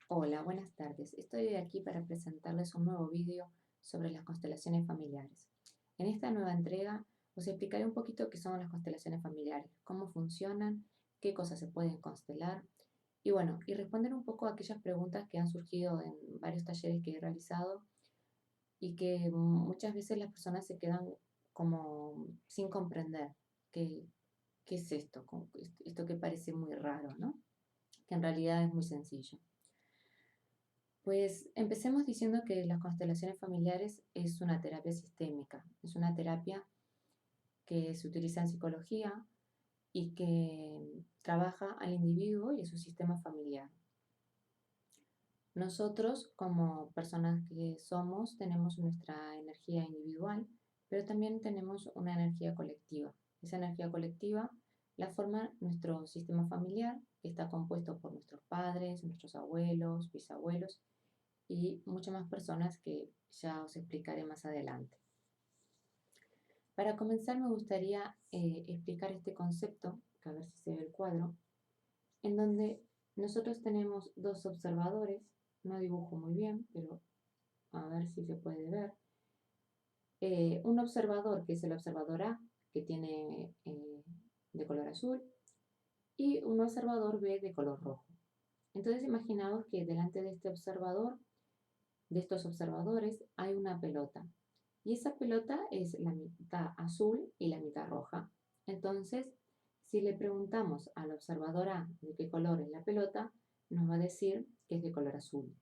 Hola, buenas tardes. Estoy aquí para presentarles un nuevo vídeo sobre las constelaciones familiares. En esta nueva entrega os explicaré un poquito qué son las constelaciones familiares, cómo funcionan, qué cosas se pueden constelar y bueno, y responder un poco a aquellas preguntas que han surgido en varios talleres que he realizado y que muchas veces las personas se quedan como sin comprender qué, qué es esto, esto que parece muy raro, ¿no? Que en realidad es muy sencillo. Pues empecemos diciendo que las constelaciones familiares es una terapia sistémica, es una terapia que se utiliza en psicología y que trabaja al individuo y a su sistema familiar. Nosotros, como personas que somos, tenemos nuestra energía individual, pero también tenemos una energía colectiva. Esa energía colectiva la forma nuestro sistema familiar, que está compuesto por nuestros padres, nuestros abuelos, bisabuelos y muchas más personas que ya os explicaré más adelante. Para comenzar me gustaría explicar este concepto, que a ver si se ve el cuadro, en donde nosotros tenemos dos observadores, no dibujo muy bien, pero a ver si se puede ver. Un observador que es el observador A, que tiene de color azul, y un observador B de color rojo. Entonces imaginaos que delante de este observador, de estos observadores, hay una pelota. Y esa pelota es la mitad azul y la mitad roja. Entonces, si le preguntamos al observador A de qué color es la pelota, nos va a decir que es de color azul.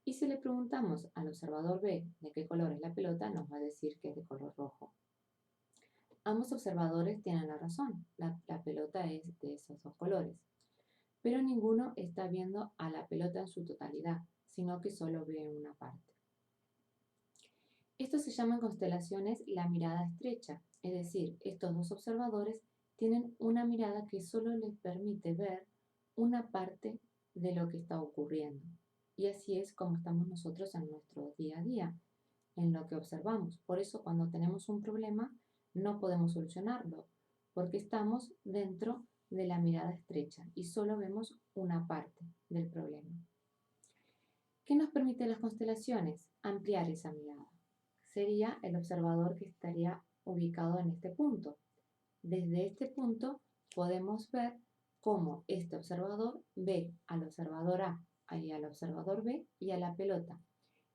Y si le preguntamos al observador B de qué color es la pelota, nos va a decir que es de color rojo. Ambos observadores tienen la razón, la pelota es de esos dos colores. Pero ninguno está viendo a la pelota en su totalidad, sino que solo ve una parte. Esto se llama en constelaciones la mirada estrecha, es decir, estos dos observadores tienen una mirada que solo les permite ver una parte de lo que está ocurriendo. Y así es como estamos nosotros en nuestro día a día, en lo que observamos. Por eso cuando tenemos un problema no podemos solucionarlo, porque estamos dentro de la mirada estrecha y solo vemos una parte del problema. ¿Qué nos permite las constelaciones? Ampliar esa mirada. Sería el observador que estaría ubicado en este punto. Desde este punto podemos ver cómo este observador ve al observador A y al observador B y a la pelota.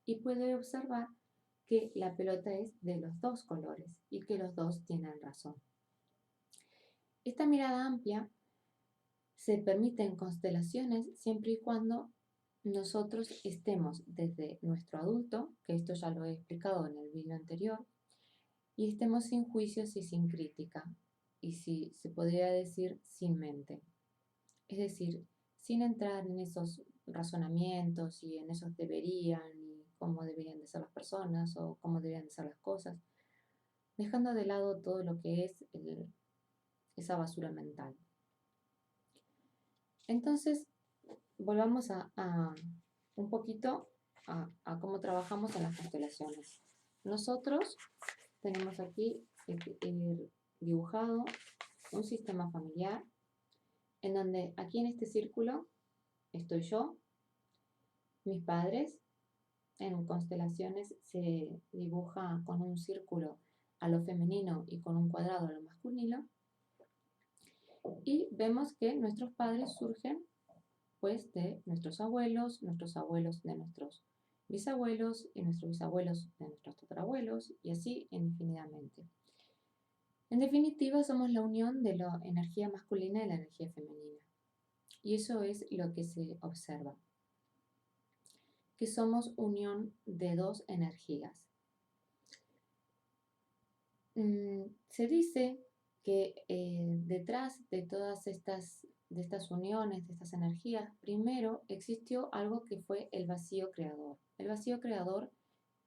Y puede observar que la pelota es de los dos colores y que los dos tienen razón. Esta mirada amplia se permite en constelaciones siempre y cuando nosotros estemos desde nuestro adulto, que esto ya lo he explicado en el vídeo anterior, y estemos sin juicios y sin crítica, y si se podría decir sin mente. Es decir, sin entrar en esos razonamientos y en esos deberían y cómo deberían de ser las personas o cómo deberían de ser las cosas, dejando de lado todo lo que es esa basura mental. Entonces, volvamos a un poquito cómo trabajamos en las constelaciones. Nosotros tenemos aquí dibujado un sistema familiar en donde aquí en este círculo estoy yo, mis padres. En constelaciones se dibuja con un círculo a lo femenino y con un cuadrado a lo masculino. Y vemos que nuestros padres surgen pues de nuestros abuelos de nuestros bisabuelos y nuestros bisabuelos de nuestros tatarabuelos y así infinitamente. En definitiva, somos la unión de la energía masculina y la energía femenina. Y eso es lo que se observa, que somos unión de dos energías. Se dice que detrás de todas de estas uniones, de estas energías, primero existió algo que fue el vacío creador. El vacío creador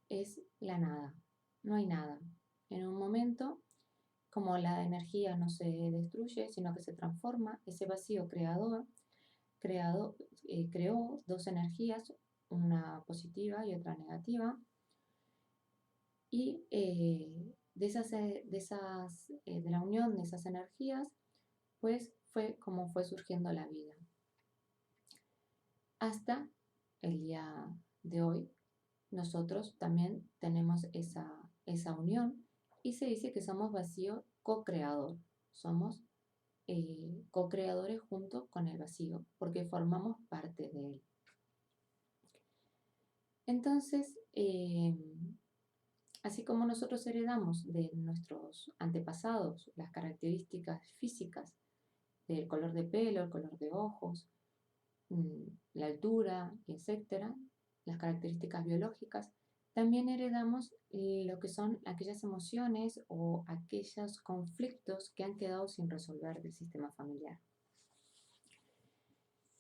es la nada, no hay nada. En un momento, como la energía no se destruye, sino que se transforma, ese vacío creador creó dos energías, una positiva y otra negativa, y de la unión de esas energías, pues fue como fue surgiendo la vida. Hasta el día de hoy, nosotros también tenemos esa unión y se dice que somos vacío co-creador. Somos co-creadores junto con el vacío porque formamos parte de él. Entonces, así como nosotros heredamos de nuestros antepasados las características físicas del color de pelo, el color de ojos, la altura, etcétera, las características biológicas, también heredamos lo que son aquellas emociones o aquellos conflictos que han quedado sin resolver del sistema familiar.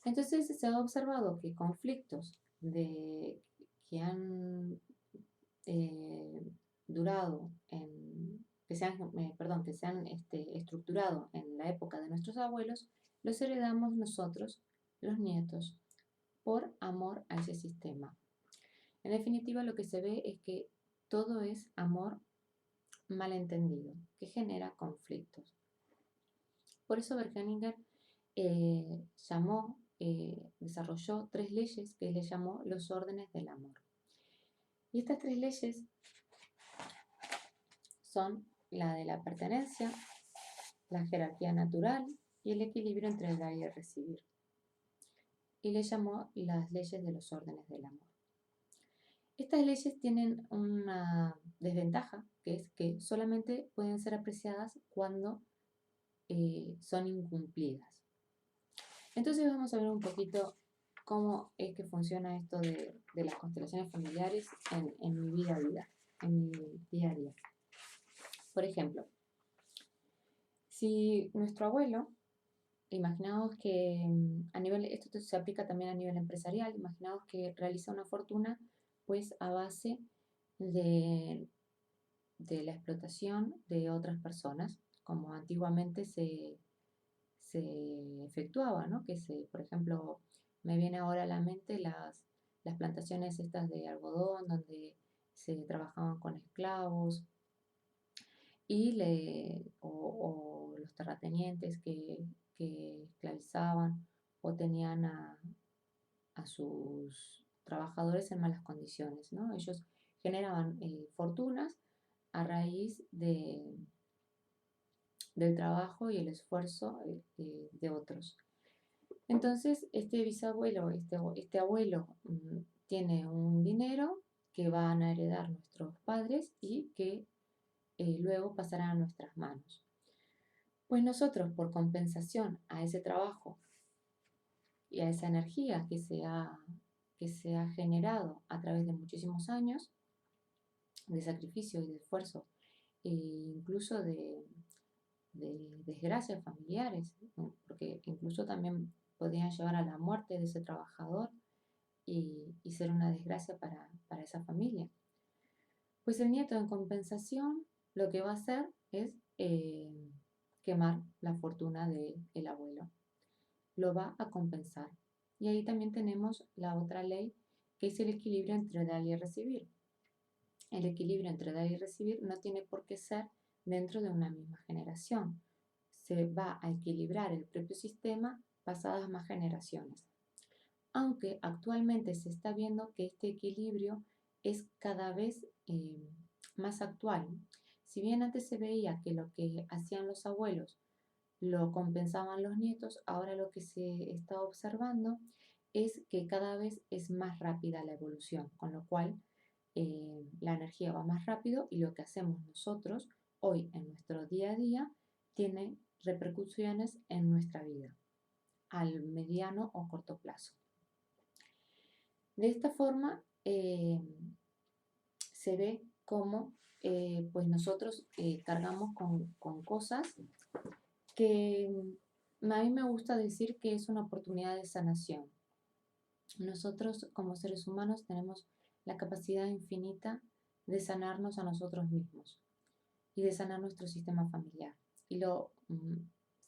Entonces se ha observado que conflictos que han durado, que se han estructurado en la época de nuestros abuelos, los heredamos nosotros, los nietos, por amor a ese sistema. En definitiva, lo que se ve es que todo es amor malentendido, que genera conflictos. Por eso Bergeninger desarrolló 3 leyes que le llamó los órdenes del amor. Y estas 3 leyes son la de la pertenencia, la jerarquía natural y el equilibrio entre el dar y el recibir. Y le llamó las leyes de los órdenes del amor. Estas leyes tienen una desventaja, que es que solamente pueden ser apreciadas cuando son incumplidas. Entonces vamos a ver un poquito cómo es que funciona esto de las constelaciones familiares en mi vida a día, en mi día a día. Por ejemplo, si nuestro abuelo, imaginaos que esto se aplica también a nivel empresarial, imaginaos que realiza una fortuna pues a base de la explotación de otras personas, como antiguamente se efectuaba, ¿no? Por ejemplo, me viene ahora a la mente las plantaciones estas de algodón, donde se trabajaban con esclavos, o los terratenientes que esclavizaban o tenían a sus trabajadores en malas condiciones, ¿no? Ellos generaban fortunas a raíz del trabajo y el esfuerzo de otros. Entonces, este bisabuelo, este abuelo, tiene un dinero que van a heredar nuestros padres y que luego pasará a nuestras manos. Pues nosotros, por compensación a ese trabajo y a esa energía que se ha generado a través de muchísimos años de sacrificio y de esfuerzo, e incluso de desgracias familiares, ¿no? Porque incluso también podrían llevar a la muerte de ese trabajador y ser una desgracia para esa familia. Pues el nieto, en compensación, lo que va a hacer es quemar la fortuna del abuelo. Lo va a compensar. Y ahí también tenemos la otra ley, que es el equilibrio entre dar y recibir. El equilibrio entre dar y recibir no tiene por qué ser dentro de una misma generación. Se va a equilibrar el propio sistema pasadas más generaciones. Aunque actualmente se está viendo que este equilibrio es cada vez más actual. Si bien antes se veía que lo que hacían los abuelos lo compensaban los nietos, ahora lo que se está observando es que cada vez es más rápida la evolución, con lo cual la energía va más rápido y lo que hacemos nosotros hoy en nuestro día a día tiene repercusiones en nuestra vida al mediano o corto plazo. De esta forma se ve cómo pues nosotros cargamos con cosas que a mí me gusta decir que es una oportunidad de sanación. Nosotros como seres humanos tenemos la capacidad infinita de sanarnos a nosotros mismos y de sanar nuestro sistema familiar. Y lo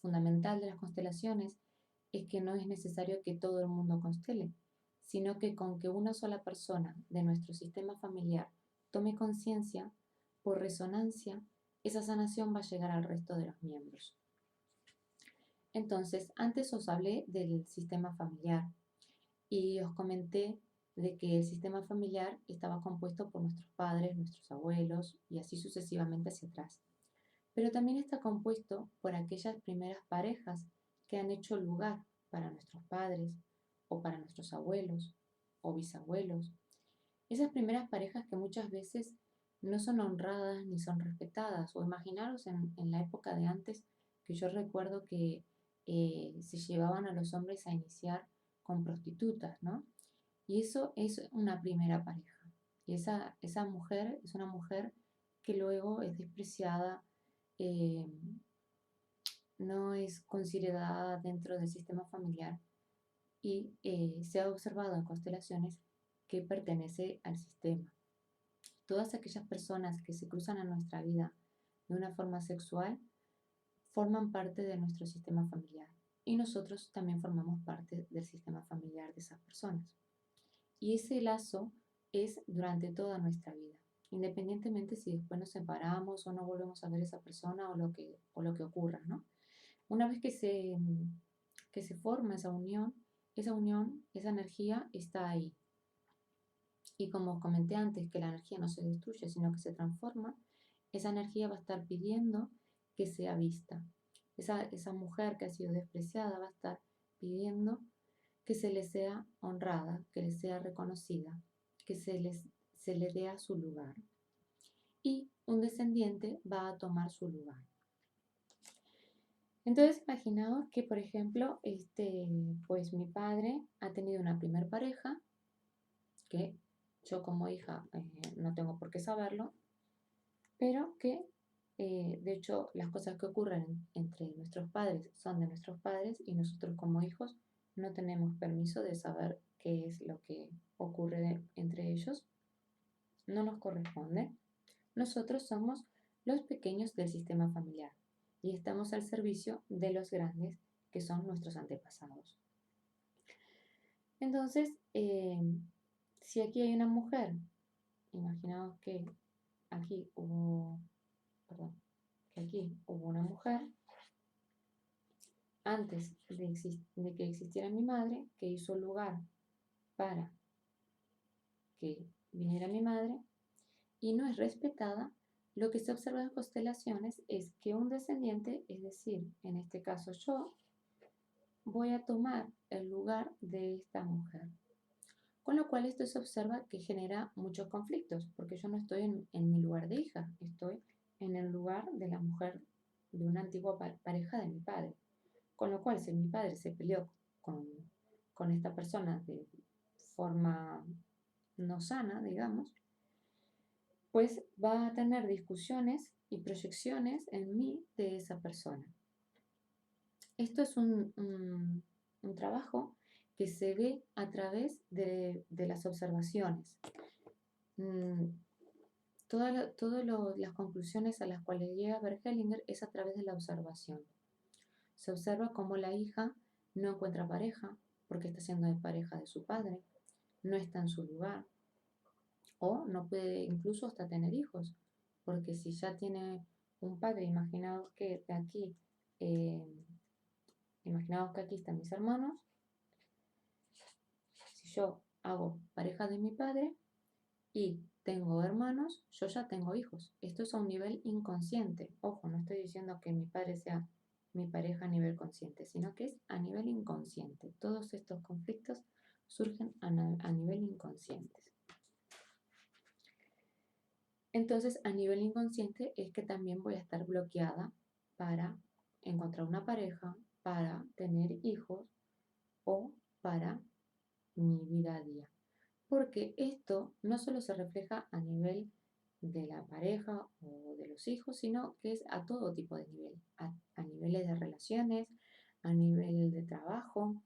fundamental de las constelaciones es que no es necesario que todo el mundo constele, sino que con que una sola persona de nuestro sistema familiar tome conciencia, por resonancia, esa sanación va a llegar al resto de los miembros. Entonces, antes os hablé del sistema familiar y os comenté de que el sistema familiar estaba compuesto por nuestros padres, nuestros abuelos y así sucesivamente hacia atrás. Pero también está compuesto por aquellas primeras parejas que han hecho lugar para nuestros padres o para nuestros abuelos o bisabuelos. Esas primeras parejas que muchas veces no son honradas ni son respetadas. O imaginaros en la época de antes, que yo recuerdo que se llevaban a los hombres a iniciar con prostitutas, ¿no? Y eso es una primera pareja. Y esa mujer es una mujer que luego es despreciada, eh, no es considerada dentro del sistema familiar y se ha observado en constelaciones que pertenece al sistema. Todas aquellas personas que se cruzan a nuestra vida de una forma sexual forman parte de nuestro sistema familiar y nosotros también formamos parte del sistema familiar de esas personas. Y ese lazo es durante toda nuestra vida, independientemente si después nos separamos o no volvemos a ver a esa persona o lo que ocurra, ¿no? Una vez que se forma esa energía está ahí. Y como os comenté antes, que la energía no se destruye, sino que se transforma, esa energía va a estar pidiendo que sea vista. Esa mujer que ha sido despreciada va a estar pidiendo que se le sea honrada, que le sea reconocida, que se le dé a su lugar. Y un descendiente va a tomar su lugar. Entonces, imaginaos que, por ejemplo, pues mi padre ha tenido una primer pareja, que yo como hija no tengo por qué saberlo, pero que de hecho las cosas que ocurren entre nuestros padres son de nuestros padres y nosotros como hijos no tenemos permiso de saber qué es lo que ocurre entre ellos, no nos corresponde. Nosotros somos los pequeños del sistema familiar y estamos al servicio de los grandes que son nuestros antepasados. Entonces, si aquí hay una mujer, imaginaos que aquí hubo, que aquí hubo una mujer antes de que existiera mi madre, que hizo lugar para que viniera mi madre y no es respetada. Lo que se observa en constelaciones es que un descendiente, es decir, en este caso yo, voy a tomar el lugar de esta mujer. Con lo cual esto se observa que genera muchos conflictos, porque yo no estoy en mi lugar de hija, estoy en el lugar de la mujer de una antigua pareja de mi padre. Con lo cual, si mi padre se peleó con esta persona de forma no sana, digamos, pues va a tener discusiones y proyecciones en mí de esa persona. Esto es un trabajo que se ve a través de las observaciones. Todas las conclusiones a las cuales llega Bert Hellinger es a través de la observación. Se observa cómo la hija no encuentra pareja porque está siendo de pareja de su padre, no está en su lugar o no puede incluso hasta tener hijos, porque si ya tiene un padre, imaginaos que aquí están mis hermanos. Si yo hago pareja de mi padre y tengo hermanos, yo ya tengo hijos. Esto es a un nivel inconsciente. Ojo, no estoy diciendo que mi padre sea mi pareja a nivel consciente, sino que es a nivel inconsciente. Todos estos conflictos surgen a nivel inconsciente. Entonces, a nivel inconsciente es que también voy a estar bloqueada para encontrar una pareja, para tener hijos o para mi vida a día. Porque esto no solo se refleja a nivel de la pareja o de los hijos, sino que es a todo tipo de nivel, a niveles de relaciones, a nivel de trabajo.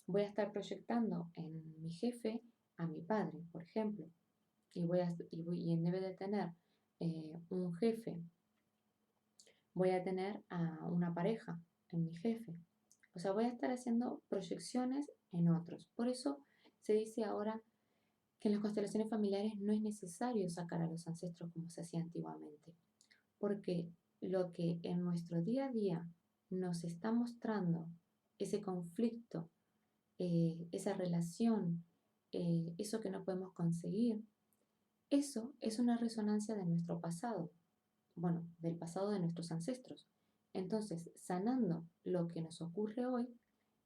Voy a estar proyectando en mi jefe a mi padre, por ejemplo, y en vez de tener un jefe, voy a tener a una pareja en mi jefe. O sea, voy a estar haciendo proyecciones en otros. Por eso se dice ahora que en las constelaciones familiares no es necesario sacar a los ancestros como se hacía antiguamente, porque lo que en nuestro día a día nos está mostrando, ese conflicto, esa relación eso que no podemos conseguir, eso es una resonancia de nuestro pasado, bueno, del pasado de nuestros ancestros. Entonces, sanando lo que nos ocurre hoy,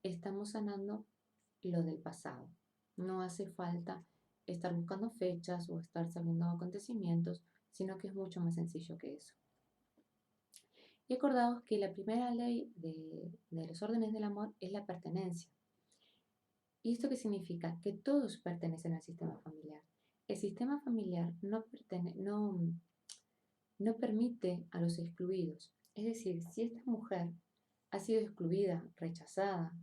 estamos sanando lo del pasado. No hace falta estar buscando fechas o estar sabiendo acontecimientos, sino que es mucho más sencillo que eso. Y acordaos que la primera ley de los órdenes del amor es la pertenencia. ¿Y esto qué significa? Que todos pertenecen al sistema familiar. El sistema familiar no permite a los excluidos. Es decir, si esta mujer ha sido excluida, rechazada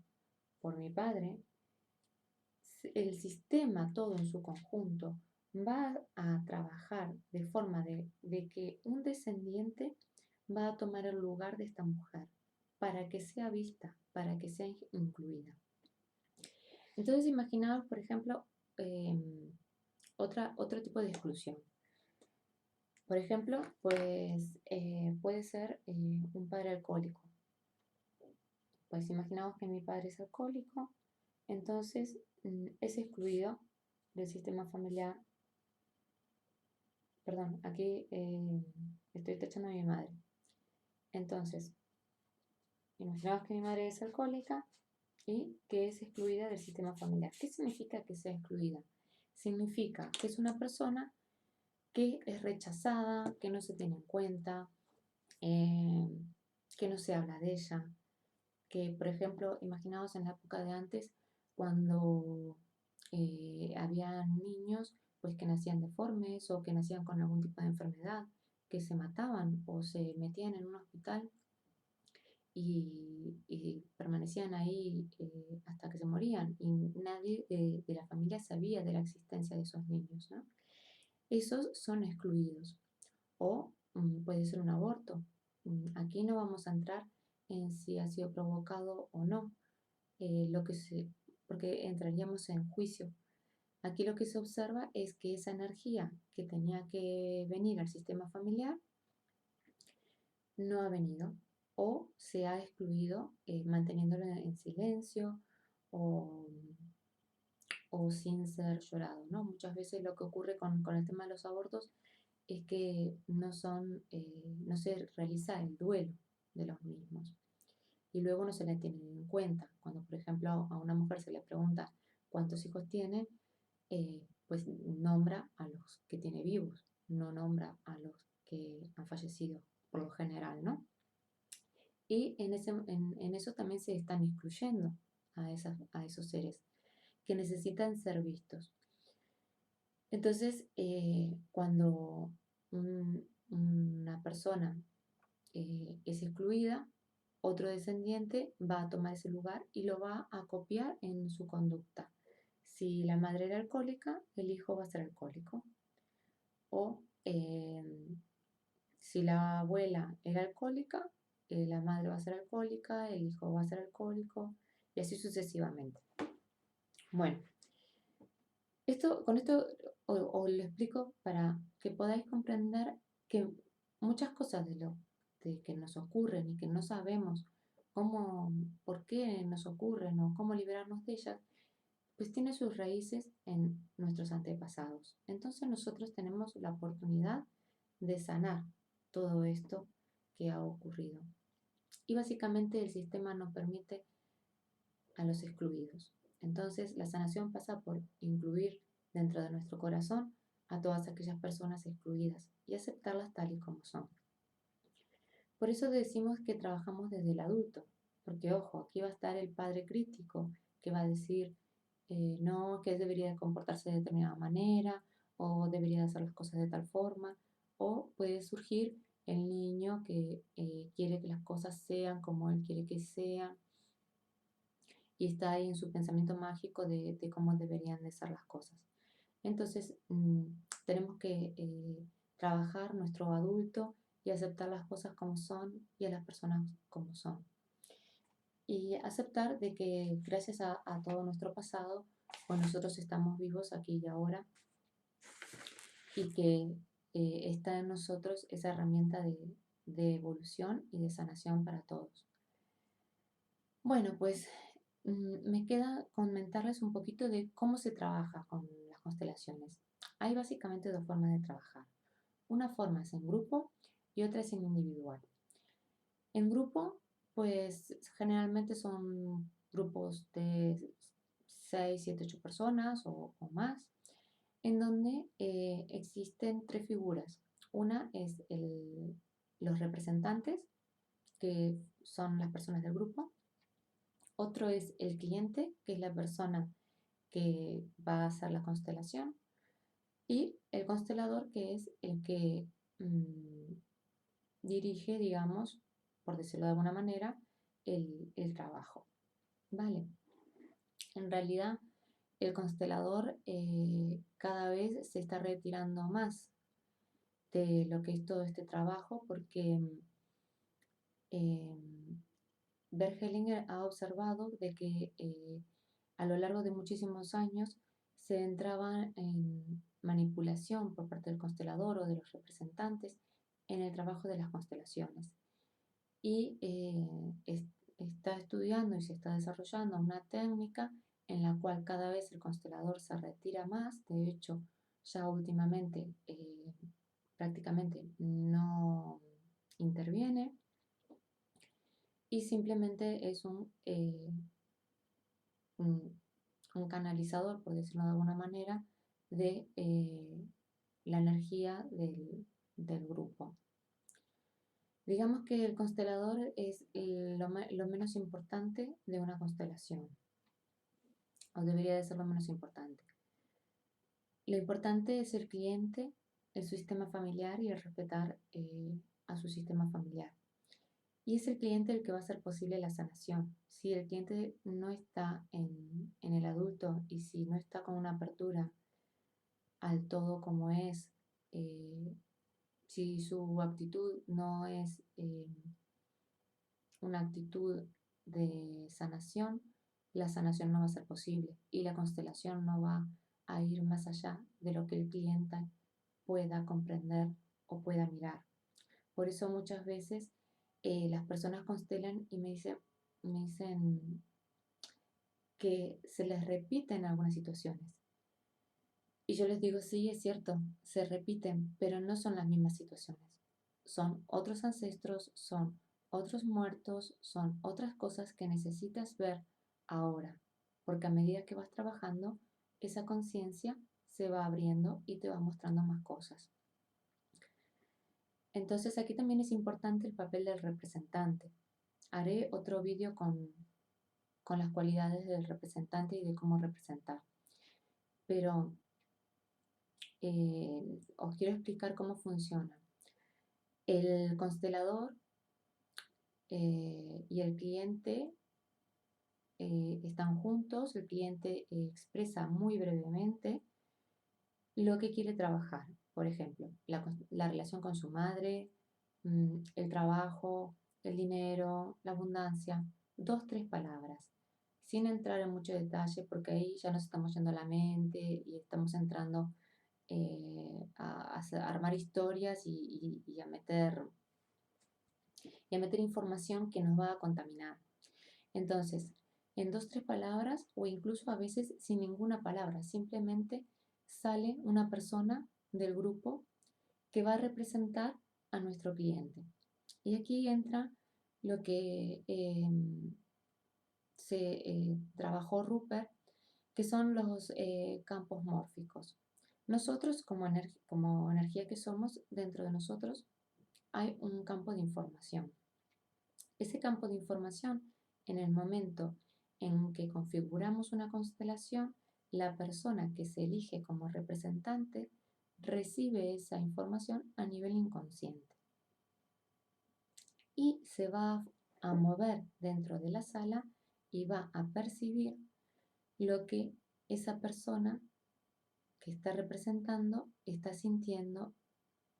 por mi padre, el sistema todo en su conjunto va a trabajar de forma de que un descendiente va a tomar el lugar de esta mujer para que sea vista, para que sea incluida. Entonces, imaginaos, por ejemplo, otro tipo de exclusión. Por ejemplo, pues puede ser un padre alcohólico. Pues imaginamos que mi padre es alcohólico, entonces es excluido del sistema familiar. Perdón, aquí estoy tachando a mi madre. Entonces, imaginamos que mi madre es alcohólica y que es excluida del sistema familiar. ¿Qué significa que sea excluida? Significa que es una persona que es rechazada, que no se tiene en cuenta, que no se habla de ella, que por ejemplo, imaginaos en la época de antes, cuando había niños pues que nacían deformes o que nacían con algún tipo de enfermedad, que se mataban o se metían en un hospital y permanecían ahí hasta que se morían y nadie de la familia sabía de la existencia de esos niños, ¿no? Esos son excluidos. O puede ser un aborto. Aquí no vamos a entrar en si ha sido provocado o no, porque entraríamos en juicio. Aquí lo que se observa es que esa energía que tenía que venir al sistema familiar no ha venido o se ha excluido manteniéndolo en silencio o, o sin ser llorado, ¿no? Muchas veces lo que ocurre con el tema de los abortos es que no se realiza el duelo de los mismos y luego no se le tiene en cuenta. Cuando, por ejemplo, a una mujer se le pregunta cuántos hijos tiene, pues nombra a los que tiene vivos, no nombra a los que han fallecido por lo general, ¿no? Y en eso también se están excluyendo a esos seres que necesitan ser vistos. Entonces, cuando una persona es excluida, otro descendiente va a tomar ese lugar y lo va a copiar en su conducta. Si la madre era alcohólica, el hijo va a ser alcohólico. O si la abuela era alcohólica, la madre va a ser alcohólica, el hijo va a ser alcohólico y así sucesivamente. Bueno, con esto os lo explico para que podáis comprender que muchas cosas de que nos ocurren y que no sabemos por qué nos ocurren o cómo liberarnos de ellas, pues tiene sus raíces en nuestros antepasados. Entonces nosotros tenemos la oportunidad de sanar todo esto que ha ocurrido. Y básicamente el sistema nos permite a los excluidos. Entonces la sanación pasa por incluir dentro de nuestro corazón a todas aquellas personas excluidas y aceptarlas tal y como son. Por eso decimos que trabajamos desde el adulto, porque ojo, aquí va a estar el padre crítico que va a decir no, que debería de comportarse de determinada manera o debería de hacer las cosas de tal forma, o puede surgir el niño que quiere que las cosas sean como él quiere que sean y está ahí en su pensamiento mágico de cómo deberían de ser las cosas. Entonces, tenemos que trabajar nuestro adulto y aceptar las cosas como son y a las personas como son. Y aceptar de que gracias a todo nuestro pasado, pues nosotros estamos vivos aquí y ahora y que está en nosotros esa herramienta de evolución y de sanación para todos. Bueno, pues Me queda comentarles un poquito de cómo se trabaja con las constelaciones. Hay básicamente dos formas de trabajar. Una forma es en grupo y otra es en individual. En grupo, pues generalmente son grupos de 6, 7, 8 personas o más, en donde existen tres figuras. Una es los representantes, que son las personas del grupo. Otro es el cliente, que es la persona que va a hacer la constelación. Y el constelador, que es el que dirige, digamos, por decirlo de alguna manera, el trabajo. ¿Vale? En realidad, el constelador cada vez se está retirando más de lo que es todo este trabajo porque Bert Hellinger ha observado de que a lo largo de muchísimos años se entraba en manipulación por parte del constelador o de los representantes en el trabajo de las constelaciones. Y está estudiando y se está desarrollando una técnica en la cual cada vez el constelador se retira más. De hecho, ya últimamente prácticamente no interviene y simplemente es un canalizador, por decirlo de alguna manera, de la energía del grupo. Digamos que el constelador es lo menos importante de una constelación, o debería de ser lo menos importante. Lo importante es el cliente, el sistema familiar y el respetar a su sistema familiar. Y es el cliente el que va a hacer posible la sanación. Si el cliente no está en el adulto y si no está con una apertura al todo como es, si su actitud no es una actitud de sanación, la sanación no va a ser posible y la constelación no va a ir más allá de lo que el cliente pueda comprender o pueda mirar. Por eso muchas veces las personas constelan y me dicen que se les repiten algunas situaciones. Y yo les digo, sí, es cierto, se repiten, pero no son las mismas situaciones. Son otros ancestros, son otros muertos, son otras cosas que necesitas ver ahora, porque a medida que vas trabajando, esa conciencia se va abriendo y te va mostrando más cosas. Entonces aquí también es importante el papel del representante. Haré otro vídeo con las cualidades del representante y de cómo representar. Pero os quiero explicar cómo funciona. El constelador y el cliente están juntos, el cliente expresa muy brevemente lo que quiere trabajar. Por ejemplo, la relación con su madre, el trabajo, el dinero, la abundancia. 2, 3 palabras, sin entrar en mucho detalle porque ahí ya nos estamos yendo a la mente y estamos entrando a armar historias y a meter información que nos va a contaminar. Entonces, en 2, 3 palabras o incluso a veces sin ninguna palabra, simplemente sale una persona del grupo que va a representar a nuestro cliente. Y aquí entra lo que se trabajó Rupert, que son los campos mórficos. Nosotros, como energía que somos, dentro de nosotros hay un campo de información. Ese campo de información, en el momento en que configuramos una constelación, la persona que se elige como representante recibe esa información a nivel inconsciente y se va a mover dentro de la sala y va a percibir lo que esa persona que está representando está sintiendo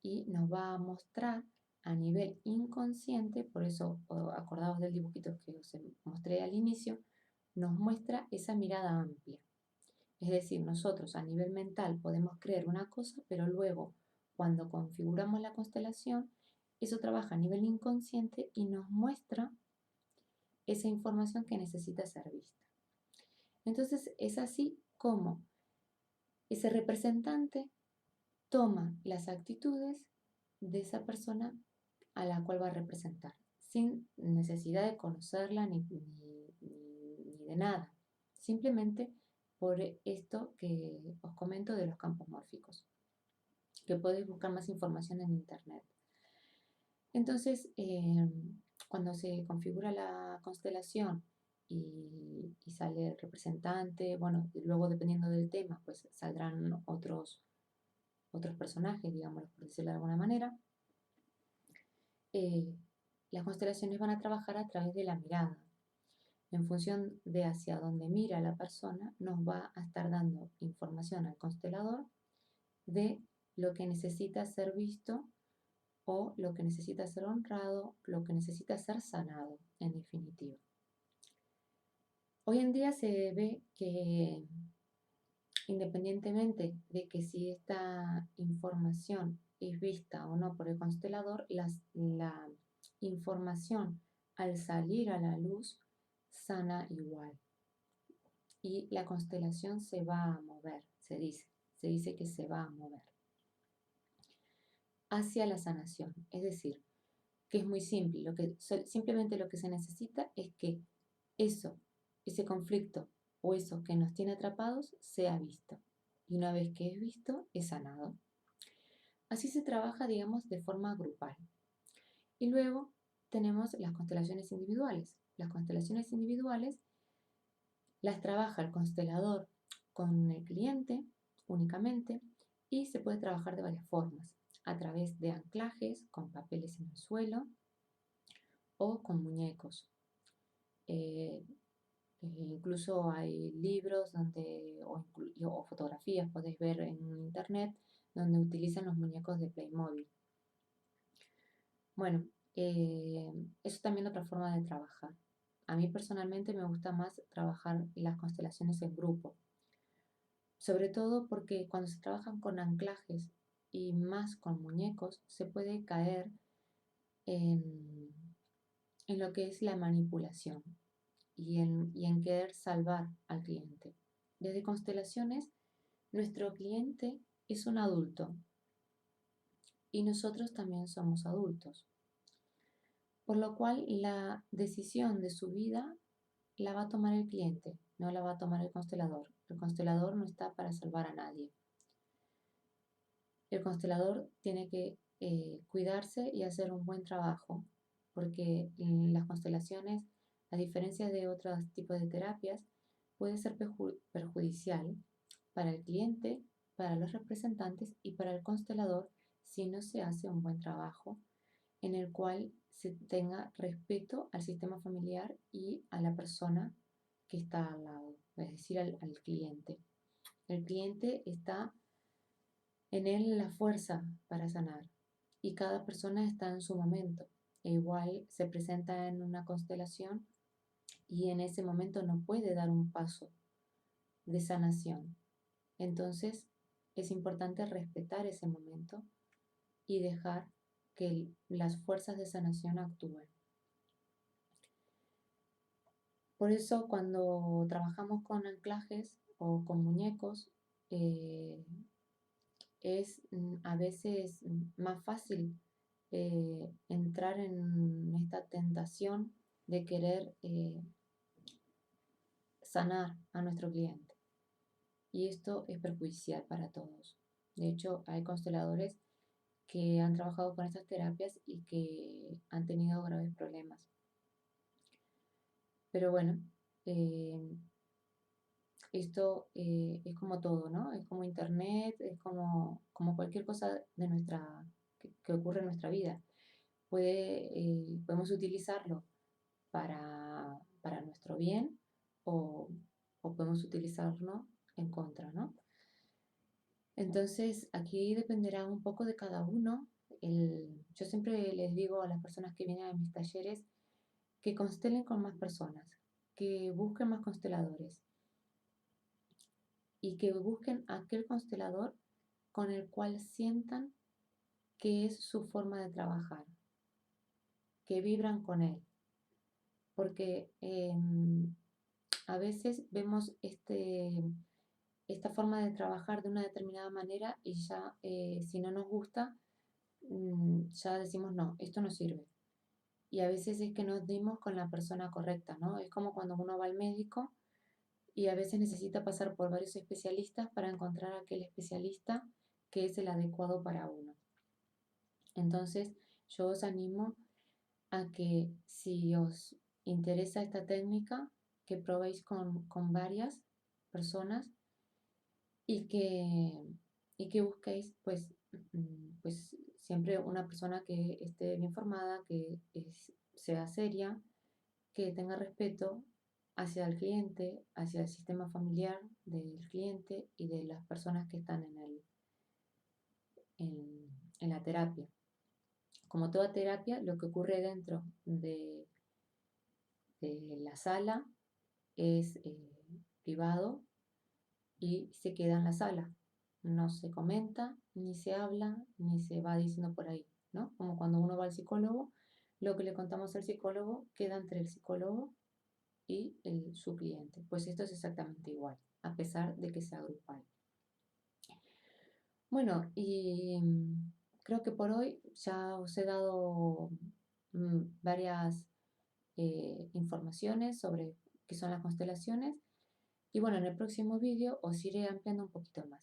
y nos va a mostrar a nivel inconsciente. Por eso, acordaos del dibujito que os mostré al inicio, nos muestra esa mirada amplia. Es decir, nosotros a nivel mental podemos creer una cosa, pero luego cuando configuramos la constelación, eso trabaja a nivel inconsciente y nos muestra esa información que necesita ser vista. Entonces es así como ese representante toma las actitudes de esa persona a la cual va a representar, sin necesidad de conocerla ni de nada, simplemente por esto que os comento de los campos mórficos, que podéis buscar más información en internet. Entonces, cuando se configura la constelación y sale el representante, bueno, luego dependiendo del tema, pues saldrán otros personajes, digamos, por decirlo de alguna manera. Las constelaciones van a trabajar a través de la mirada. En función de hacia dónde mira la persona, nos va a estar dando información al constelador de lo que necesita ser visto o lo que necesita ser honrado, lo que necesita ser sanado, en definitiva. Hoy en día se ve que independientemente de que si esta información es vista o no por el constelador, la información al salir a la luz sana igual. Y la constelación se va a mover, se dice que se va a mover hacia la sanación. Es decir, que es muy simple, simplemente lo que se necesita es que ese conflicto o eso que nos tiene atrapados sea visto. Y una vez que es visto, es sanado. Así se trabaja, digamos, de forma grupal. Y luego tenemos las constelaciones individuales. Las constelaciones individuales las trabaja el constelador con el cliente únicamente y se puede trabajar de varias formas, a través de anclajes con papeles en el suelo o con muñecos. Incluso hay libros o fotografías, podéis ver en internet, donde utilizan los muñecos de Playmobil. Bueno, eso también es otra forma de trabajar. A mí personalmente me gusta más trabajar las constelaciones en grupo, sobre todo porque cuando se trabajan con anclajes y más con muñecos, se puede caer en, en lo que es la manipulación y en querer salvar al cliente. Desde constelaciones, nuestro cliente es un adulto y nosotros también somos adultos, por lo cual la decisión de su vida la va a tomar el cliente, no la va a tomar el constelador. El constelador no está para salvar a nadie. El constelador tiene que cuidarse y hacer un buen trabajo, porque las constelaciones, a diferencia de otros tipos de terapias, puede ser perjudicial para el cliente, para los representantes y para el constelador si no se hace un buen trabajo en el cual se tenga respeto al sistema familiar y a la persona que está al lado, es decir, al cliente. El cliente está en él la fuerza para sanar y cada persona está en su momento. E igual se presenta en una constelación y en ese momento no puede dar un paso de sanación. Entonces es importante respetar ese momento y dejar que las fuerzas de sanación actúen. Por eso cuando trabajamos con anclajes o con muñecos, es a veces más fácil entrar en esta tentación de querer sanar a nuestro cliente. Y esto es perjudicial para todos. De hecho, hay consteladores que han trabajado con estas terapias y que han tenido graves problemas. Pero bueno, esto es como todo, ¿no? Es como internet, es como cualquier cosa que ocurre en nuestra vida. Podemos utilizarlo para nuestro bien o podemos utilizarlo en contra, ¿no? Entonces, aquí dependerá un poco de cada uno. Yo siempre les digo a las personas que vienen a mis talleres que constelen con más personas, que busquen más consteladores y que busquen aquel constelador con el cual sientan que es su forma de trabajar, que vibran con él. Porque A veces vemos esta forma de trabajar de una determinada manera y ya si no nos gusta, ya decimos, no, esto no sirve. Y a veces es que nos dimos con la persona correcta, ¿no? Es como cuando uno va al médico y a veces necesita pasar por varios especialistas para encontrar aquel especialista que es el adecuado para uno. Entonces, yo os animo a que si os interesa esta técnica, que probéis con varias personas y que busquéis pues siempre una persona que esté bien formada, sea seria, que tenga respeto hacia el cliente, hacia el sistema familiar del cliente y de las personas que están en la terapia. Como toda terapia, lo que ocurre dentro de la sala es privado y se queda en la sala. No se comenta, ni se habla, ni se va diciendo por ahí, ¿no? Como cuando uno va al psicólogo, lo que le contamos al psicólogo queda entre el psicólogo y su cliente. Pues esto es exactamente igual, a pesar de que sea grupal. Bueno, y creo que por hoy ya os he dado varias informaciones sobre qué son las constelaciones. Y bueno, en el próximo vídeo os iré ampliando un poquito más.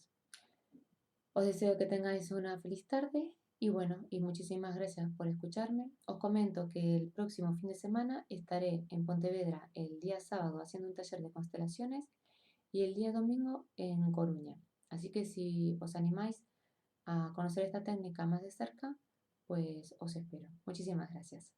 Os deseo que tengáis una feliz tarde y bueno, y muchísimas gracias por escucharme. Os comento que el próximo fin de semana estaré en Pontevedra el día sábado haciendo un taller de constelaciones y el día domingo en Coruña. Así que si os animáis a conocer esta técnica más de cerca, pues os espero. Muchísimas gracias.